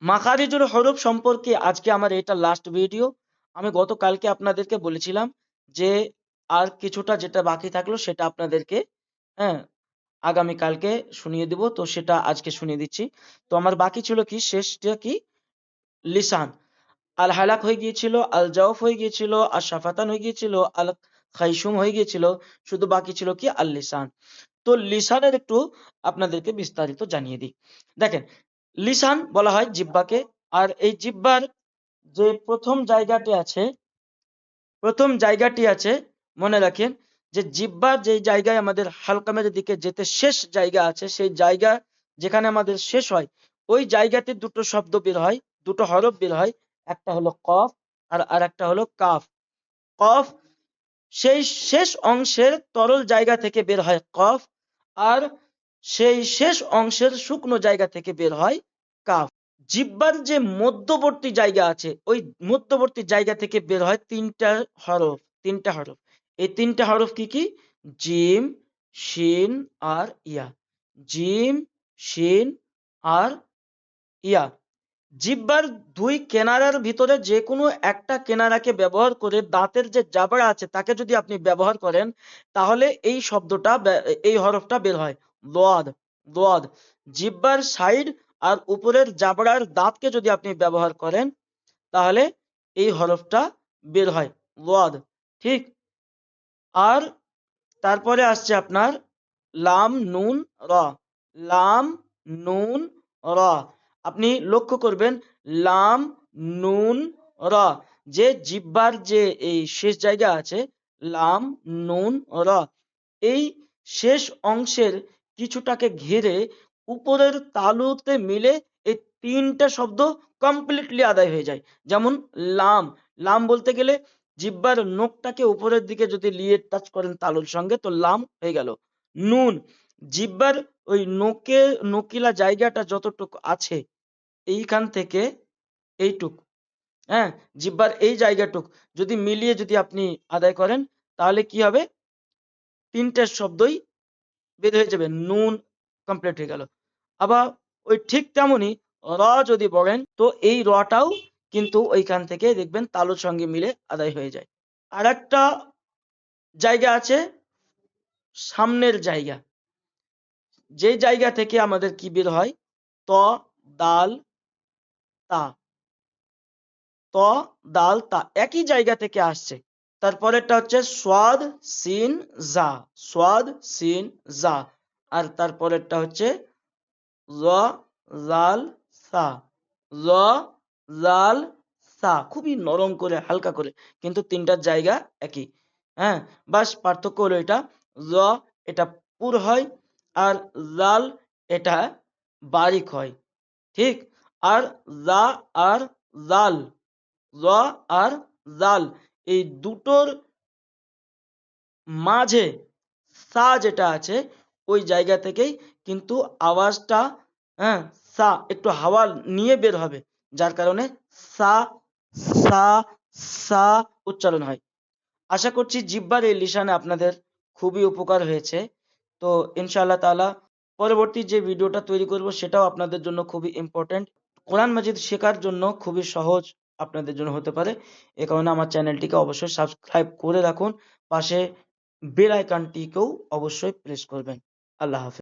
মাখারিজুল হরফ সম্পর্কে আজকে আমার এটা লাস্ট ভিডিও। আমি গতকালকে আপনাদেরকে বলেছিলাম যে আর কিছুটা যেটা বাকি থাকলো সেটা আপনাদেরকে হ্যাঁ আগামীকালকে শুনিয়ে দিব, তো সেটা আজকে শুনিয়ে দিচ্ছি। তো আমার বাকি ছিল কি, শেষটা কি, লিসান। আল হালাক হয়ে গিয়েছিল, আল জাওফ হয়ে গিয়েছিল, আর শাফাতান হয়ে গিয়েছিল, আল খাইসুম হয়ে গিয়েছিল, শুধু বাকি ছিল কি আল লিসান। তো লিসানের একটু আপনাদেরকে বিস্তারিত জানিয়ে দিই। দেখেন, লিসান বলা হয় জিহ্বাকে। আর এই জিহ্বার যে প্রথম জায়গাটি আছে, মনে রাখেন যে জিহ্বার যে জায়গায় আমাদের হালকামের দিকে যেতে শেষ জায়গা আছে, সেই জায়গা যেখানে আমাদের শেষ হয়, ওই জায়গাতে দুটো শব্দ বের হয়, দুটো হরফ বের হয়। একটা হলো কফ আর আরেকটা হলো কাফ। কফ সেই শেষ অংশের তরল জায়গা থেকে বের হয় কফ, আর সেই শেষ অংশের শুকনো জায়গা থেকে বের হয় কাফ। জিহ্বার যে মধ্যবর্তী জায়গা আছে, ওই মধ্যবর্তী জায়গা থেকে বের হয় তিনটা হরফ। এই তিনটা হরফ কি কি? জিম, শিন আর ইয়া। জিম, শিন আর ইয়া। জিহ্বার দুই কেনারার ভিতরে যে কোনো একটা কেনারাকে ব্যবহার করে দাঁতের যে জাবড়া আছে তাকে যদি আপনি ব্যবহার করেন, তাহলে এই শব্দটা এই হরফটা বের হয় লোয়াদ। লোয়াদ। জিহ্বার সাইড আর উপরের জাবড়ার দাঁতকে যদি আপনি ব্যবহার করেন, তাহলে এই হরফটা বের হয় লোয়াদ। ঠিক। আর তারপরে আসছে আপনার লাম নুন র। লাম নুন র। আপনি লক্ষ্য করবেন লাম নুন র, যে জিহ্বার যে এই শেষ জায়গা আছে লাম নুন র, এই শেষ অংশের কিছুটাকে ঘিরে উপরের তালুতে মিলে এই তিনটা শব্দ কমপ্লিটলি আদায় হয়ে যায়। যেমন লাম। লাম বলতে গেলে জিহ্বার নখটাকে উপরের দিকে যদি নিয়ে টাচ করেন তালুর সঙ্গে, তো লাম হয়ে গেল। নুন, জিহ্বার ওই নকিলা জায়গাটা যতটুকু আছে এইখান থেকে এইটুক, হ্যাঁ, জিহ্বার এই জায়গাটুক যদি মিলিয়ে যদি আপনি আদায় করেন, তাহলে কি হবে? তিনটে শব্দই বের হয়ে যাবে, নুন কমপ্লিট হয়ে গেল। আবার ওই ঠিক তেমনি র যদি বলেন, তো এই রটাও কিন্তু ওইখান থেকে দেখবেন তালুর সঙ্গে মিলে আদায় হয়ে যায়। আর একটা জায়গা আছে সামনের জায়গা, যে জায়গা থেকে আমাদের কি বের হয় ত দাল তা। ত দাল তা একই জায়গা থেকে আসছে। তারপরেরটা হচ্ছে সোয়াদ সিন জা। সোয়াদ সিন জা। আর তারপরেরটা হচ্ছে জ জাল সা। জ জাল সা। খুবই নরম করে হালকা করে, কিন্তু তিনটার জায়গা একই। হ্যাঁ, বাস পার্থক্য হলো এটা, জ এটা পুর হয় আর জাল এটা বারিক হয়। ঠিক। আর জা আর জাল, জ আর জাল, এই দুটোর মাঝে সা যেটা আছে, ওই জায়গা থেকেই কিন্তু আওয়াজটা, হ্যাঁ, সা একটু হাওয়া নিয়ে বের হবে, যার কারণে সা সা সা উচ্চারণ হয়। আশা করছি জিহ্বার এই লিসানে আপনাদের খুবই উপকার হয়েছে। তো ইনশাআল্লাহ তাআলা পরবর্তী যে ভিডিওটা তৈরি করব সেটাও আপনাদের জন্য খুবই ইম্পর্টেন্ট। কোরআন মাজিদ শেখার জন্য খুবই সহজ আপনাদের জন্য হতে পারে। এ কারণে আমার চ্যানেলটিকে অবশ্যই সাবস্ক্রাইব করে রাখুন, পাশে বেল আইকনটিকেও অবশ্যই প্রেস করবেন। আল্লাহ হাফেজ।